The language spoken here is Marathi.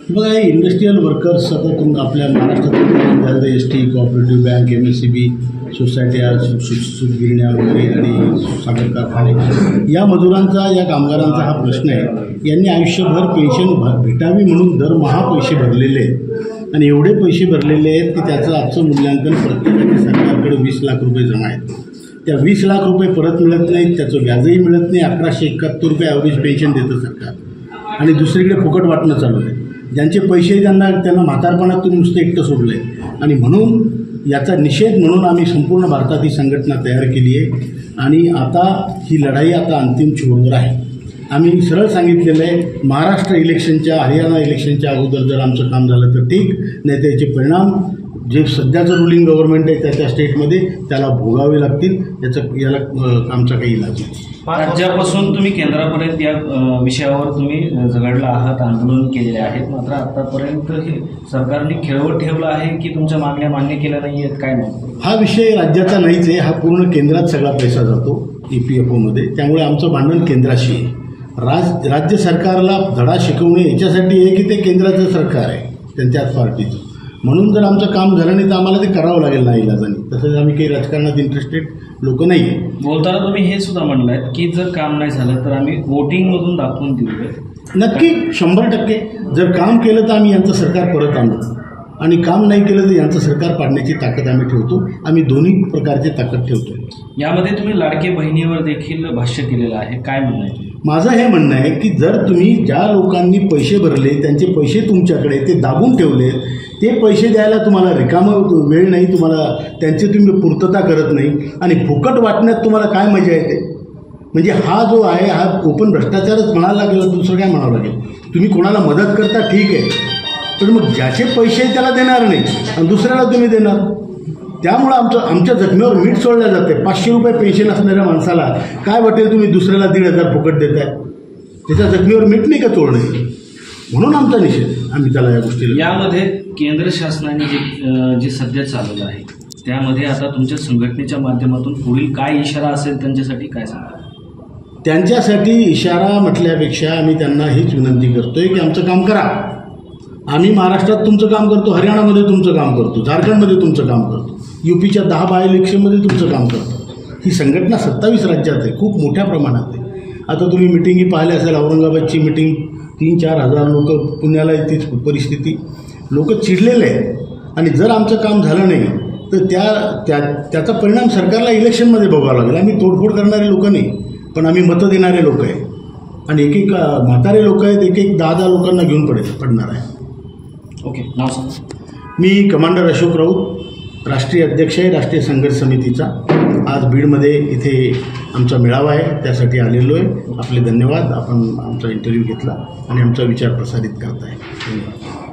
बघा, हे इंडस्ट्रियल वर्कर्स आता आपल्या महाराष्ट्रात ST, कोऑपरेटिव्ह बँक, MSCB, सोसायट्या, सूतगिरण्या वगैरे आणि साखर कारखाने, या मजुरांचा, या कामगारांचा हा प्रश्न आहे। यांनी आयुष्यभर पेन्शन भेटावी म्हणून दरमहा पैसे भरलेले आहेत आणि एवढे पैसे भरलेले आहेत की त्याचं आजचं मूल्यांकन प्रत्येकाच्या सरकारकडे 20 लाख रुपये जमा आहेत। त्या 20 लाख रुपये परत मिळत नाहीत, त्याचं व्याजही मिळत नाही। 1171 रुपये ॲव्हरेज पेन्शन देतं सरकार आणि दुसरीकडे फुकट वाटणं चालू आहे। ज्यांचे पैसे त्यांना म्हातारपणातून नुसतं एकटं सोडलं आहे आणि म्हणून याचा निषेध म्हणून आम्ही संपूर्ण भारतात ही संघटना तयार केली आहे आणि आता ही लढाई आता अंतिम छोरवर आहे। आम्ही सरळ सांगितलेलं आहे, महाराष्ट्र इलेक्शनच्या, हरियाणा इलेक्शनच्या अगोदर जर आमचं काम झालं तर ठीक, नाही तर याचे परिणाम जे सध्याचं रुलिंग गव्हर्नमेंट आहे त्या स्टेटमध्ये त्याला भोगावे लागतील। याला आमचा काही इलाज नाही। राज्यापासून तुम्ही केंद्रापर्यंत या विषयावर तुम्ही झगडला आहात, आंदोलन केलेले आहेत, मात्र आतापर्यंत हे सरकारने खेळवत ठेवलं आहे की तुमच्या मागण्या मान्य केल्या नाही आहेत, काय म्हणतो? हा विषय राज्याचा नाहीच आहे, हा पूर्ण केंद्रात सगळा पैसा जातो EPFOमध्ये, त्यामुळे आमचं भांडण केंद्राशी आहे। राज्य सरकारला धडा शिकवणे याच्यासाठी आहे की ते केंद्राचं सरकार आहे त्यांच्याच पार्टीचं, म्हणून जर आमचं काम झालं नाही तर आम्हाला ते करावं लागेल ना इलाजाने। तसंच आम्ही काही राजकारणात इंटरेस्टेड लोक नाही आहे। बोलताना तुम्ही हे सुद्धा म्हणलात की जर काम नाही झालं तर आम्ही वोटिंगमधून दाखवून देऊ। नक्की 100% जर काम केलं तर आम्ही यांचं सरकार परत आणू आणि काम नाही केलं तर यांचं सरकार पाडण्याची ताकद आम्ही ठेवतो। आम्ही दोन्ही प्रकारची ताकद ठेवतो। यामध्ये तुम्ही लाडके बहिणीवर देखील भाष्य केलेलं आहे, काय म्हणणं आहे? माझं हे म्हणणं आहे की जर तुम्ही ज्या लोकांनी पैसे भरले, त्यांचे पैसे तुमच्याकडे ते दाबून ठेवले, ते पैसे द्यायला तुम्हाला रिकामं वेळ नाही, तुम्हाला त्यांची तुम्ही पूर्तता करत नाही आणि फुकट वाटण्यात तुम्हाला काय मजा येते? म्हणजे हा जो आहे हा ओपन भ्रष्टाचारच म्हणायला लागेल, दुसरं काय म्हणावं लागेल? तुम्ही कोणाला मदत करता ठीक आहे, पण मग ज्याचे पैसे त्याला देणार नाही आणि दुसऱ्याला तुम्ही देणार, त्यामुळं आमच्या जखमेवर मीठ सोडलं जाते। 500 रुपये पेन्शन असणाऱ्या माणसाला काय वाटेल तुम्ही दुसऱ्याला 1,500 फुकट देताय? त्याच्या जखमेवर मीठ नाही का चोळणे? म्हणून आमचा निषेध, आम्ही त्याला या गोष्टीला। यामध्ये केंद्र शासनाने जे सध्या चालवलं आहे त्यामध्ये आता तुमच्या संघटनेच्या माध्यमातून पुढील काय इशारा असेल त्यांच्यासाठी, काय सांगा? त्यांच्यासाठी इशारा म्हटल्यापेक्षा आम्ही त्यांना हीच विनंती करतोय की आमचं काम करा। आम्ही महाराष्ट्रात तुमचं काम करतो, हरियाणामध्ये तुमचं काम करतो, झारखंडमध्ये तुमचं काम करतो, UPच्या 10 बाय इलेक्शनमध्ये तुमचं काम करतो। ही संघटना 27 राज्यात आहे, खूप मोठ्या प्रमाणात आहे। आता तुम्ही मिटिंगी पाहिल्या असेल, औरंगाबादची मिटिंग 3-4 हजार लोक, पुण्याला तीच परिस्थिती, लोक चिडलेले आहेत आणि जर आमचं काम झालं नाही तर त्याचा परिणाम सरकारला इलेक्शनमध्ये बघावा लागेल। आम्ही तोडफोड करणारे लोक नाही, पण आम्ही मतं देणारे लोक आहे आणि एक म्हातारे लोक आहेत, एक 10 लोकांना घेऊन पडणार आहे। ओके, नाव सांग। मी कमांडर अशोक राऊत, राष्ट्रीय अध्यक्ष आहे राष्ट्रीय संघर्ष समितीचा। आज बीडमध्ये इथे आमचा मेळावा आहे, त्यासाठी आलेलो आहे। आपले धन्यवाद, आपण आमचा इंटरव्ह्यू घेतला आणि आमचा विचार प्रसारित करताय। धन्यवाद।